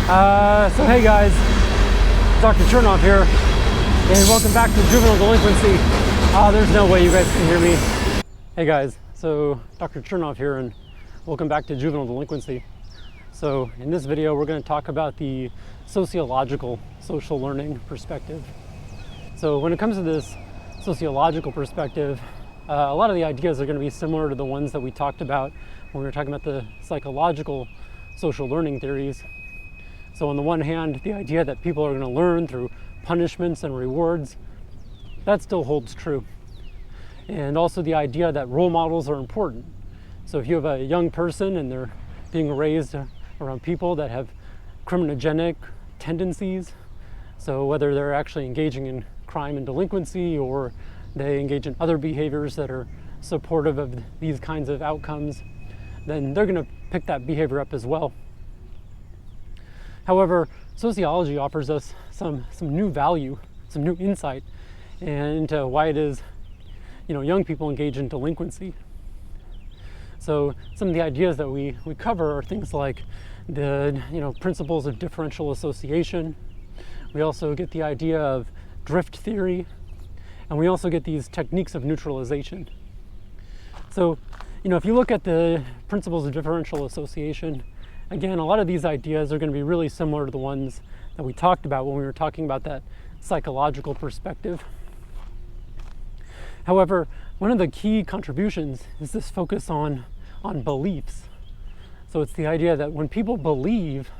So hey guys, Dr. Chernoff here, and welcome back to Juvenile Delinquency. There's no way you guys can hear me. Hey guys, so Dr. Chernoff here, and welcome back to Juvenile Delinquency. So in this video, we're going to talk about the sociological social learning perspective. So when it comes to this sociological perspective, a lot of the ideas are going to be similar to the ones that we talked about when we were talking about the psychological social learning theories. So on the one hand, the idea that people are going to learn through punishments and rewards, that still holds true. And also the idea that role models are important. So if you have a young person and they're being raised around people that have criminogenic tendencies, so whether they're actually engaging in crime and delinquency or they engage in other behaviors that are supportive of these kinds of outcomes, then they're going to pick that behavior up as well. However, sociology offers us some new value, some new insight into why it is, young people engage in delinquency. So some of the ideas that we cover are things like the principles of differential association. We also get the idea of drift theory, and we also get these techniques of neutralization. So, if you look at the principles of differential association, again, a lot of these ideas are going to be really similar to the ones that we talked about when we were talking about that psychological perspective. However, one of the key contributions is this focus on beliefs. So it's the idea that when people believe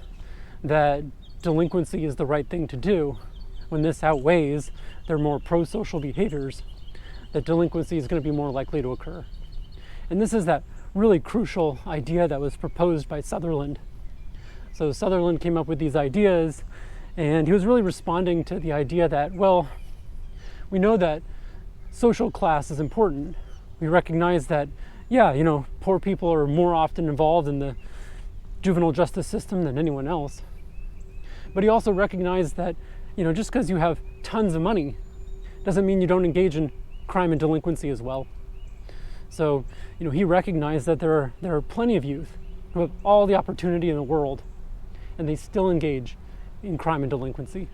that delinquency is the right thing to do, when this outweighs their more pro-social behaviors, that delinquency is going to be more likely to occur. And this is that really crucial idea that was proposed by Sutherland. So Sutherland came up with these ideas, and he was really responding to the idea that, well, we know that social class is important. We recognize that, poor people are more often involved in the juvenile justice system than anyone else. But he also recognized that, just because you have tons of money doesn't mean you don't engage in crime and delinquency as well. So, he recognized that there are plenty of youth who have all the opportunity in the world, and they still engage in crime and delinquency.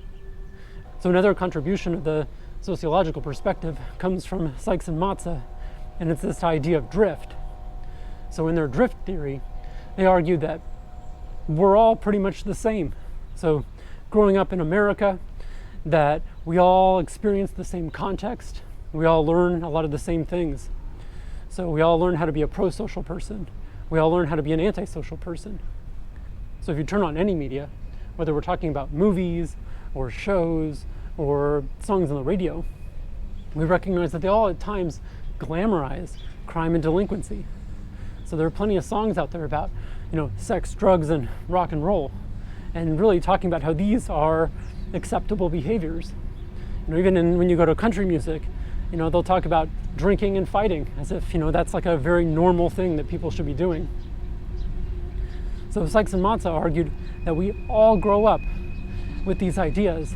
So another contribution of the sociological perspective comes from Sykes and Matza, and it's this idea of drift. So in their drift theory, they argue that we're all pretty much the same. So growing up in America, that we all experience the same context, we all learn a lot of the same things. So we all learn how to be a pro-social person. We all learn how to be an anti-social person. So if you turn on any media, whether we're talking about movies or shows or songs on the radio, we recognize that they all at times glamorize crime and delinquency. So there are plenty of songs out there about, sex, drugs, and rock and roll, and really talking about how these are acceptable behaviors. Even when you go to country music, they'll talk about drinking and fighting as if, that's like a very normal thing that people should be doing. So Sykes and Matza argued that we all grow up with these ideas,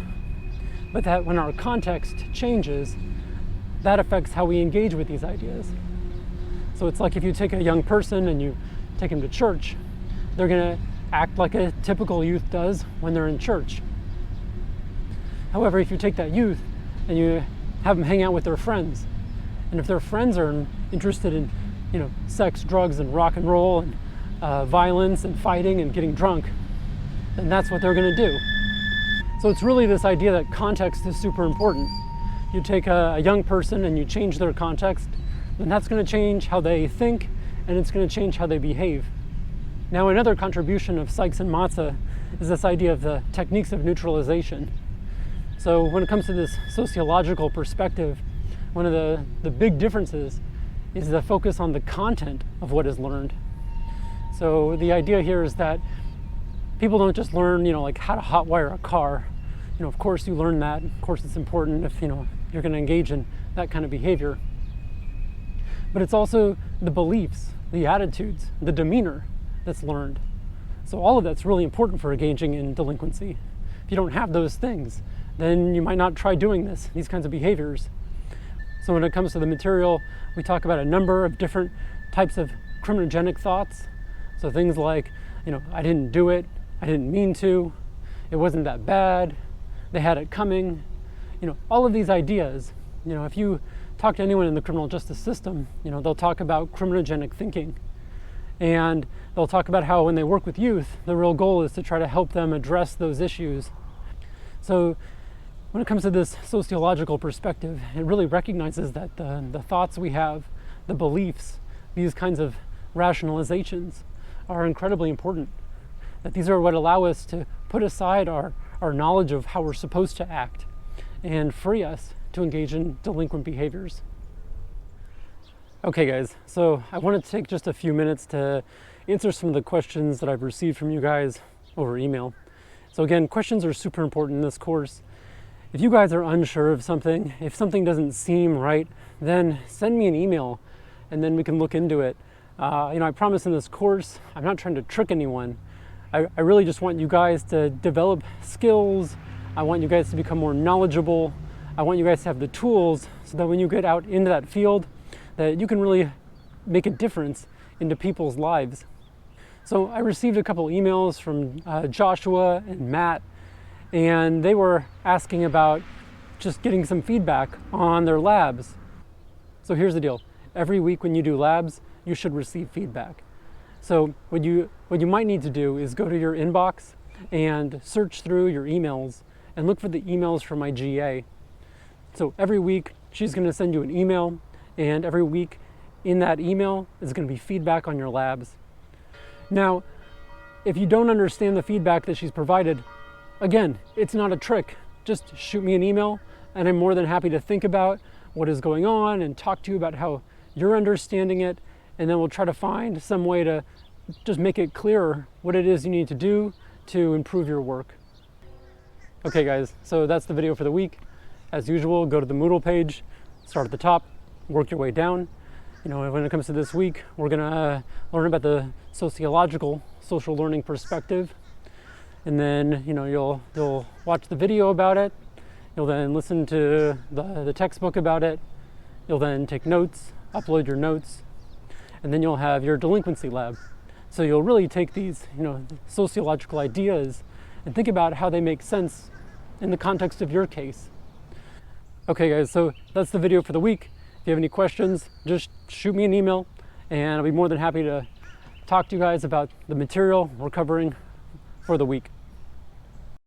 but that when our context changes, that affects how we engage with these ideas. So it's like if you take a young person and you take them to church, they're going to act like a typical youth does when they're in church. However, if you take that youth and you have them hang out with their friends, and if their friends are interested in, sex, drugs, and rock and roll, and violence, and fighting, and getting drunk, then that's what they're going to do. So it's really this idea that context is super important. You take a young person and you change their context, then that's going to change how they think, and it's going to change how they behave. Now, another contribution of Sykes and Matza is this idea of the techniques of neutralization. So when it comes to this sociological perspective, one of the big differences is the focus on the content of what is learned. So the idea here is that people don't just learn, like how to hotwire a car. Of course you learn that. Of course it's important if, you're going to engage in that kind of behavior. But it's also the beliefs, the attitudes, the demeanor that's learned. So all of that's really important for engaging in delinquency. If you don't have those things, then you might not try doing these kinds of behaviors. So when it comes to the material, we talk about a number of different types of criminogenic thoughts. So things like, I didn't do it, I didn't mean to, it wasn't that bad, they had it coming. All of these ideas, if you talk to anyone in the criminal justice system, they'll talk about criminogenic thinking. And they'll talk about how when they work with youth, the real goal is to try to help them address those issues. So when it comes to this sociological perspective, it really recognizes that the thoughts we have, the beliefs, these kinds of rationalizations are incredibly important. That these are what allow us to put aside our knowledge of how we're supposed to act and free us to engage in delinquent behaviors. Okay guys, so I wanted to take just a few minutes to answer some of the questions that I've received from you guys over email. So again, questions are super important in this course. If you guys are unsure of something, if something doesn't seem right, then send me an email and then we can look into it. I promise in this course, I'm not trying to trick anyone. I really just want you guys to develop skills. I want you guys to become more knowledgeable. I want you guys to have the tools so that when you get out into that field, that you can really make a difference into people's lives. So I received a couple emails from Joshua and Matt, and they were asking about just getting some feedback on their labs. So here's the deal. Every week when you do labs, you should receive feedback. So what you might need to do is go to your inbox and search through your emails and look for the emails from my GA. So every week she's going to send you an email, and every week in that email is going to be feedback on your labs. Now, if you don't understand the feedback that she's provided, again, it's not a trick. Just shoot me an email and I'm more than happy to think about what is going on and talk to you about how you're understanding it, and then we'll try to find some way to just make it clearer what it is you need to do to improve your work. Okay guys, so that's the video for the week. As usual, go to the Moodle page, start at the top, work your way down. When it comes to this week, we're gonna learn about the sociological social learning perspective. And then, you'll watch the video about it. You'll then listen to the textbook about it. You'll then take notes, upload your notes, and then you'll have your delinquency lab. So you'll really take these, sociological ideas and think about how they make sense in the context of your case. Okay guys, so that's the video for the week. If you have any questions, just shoot me an email and I'll be more than happy to talk to you guys about the material we're covering for the week.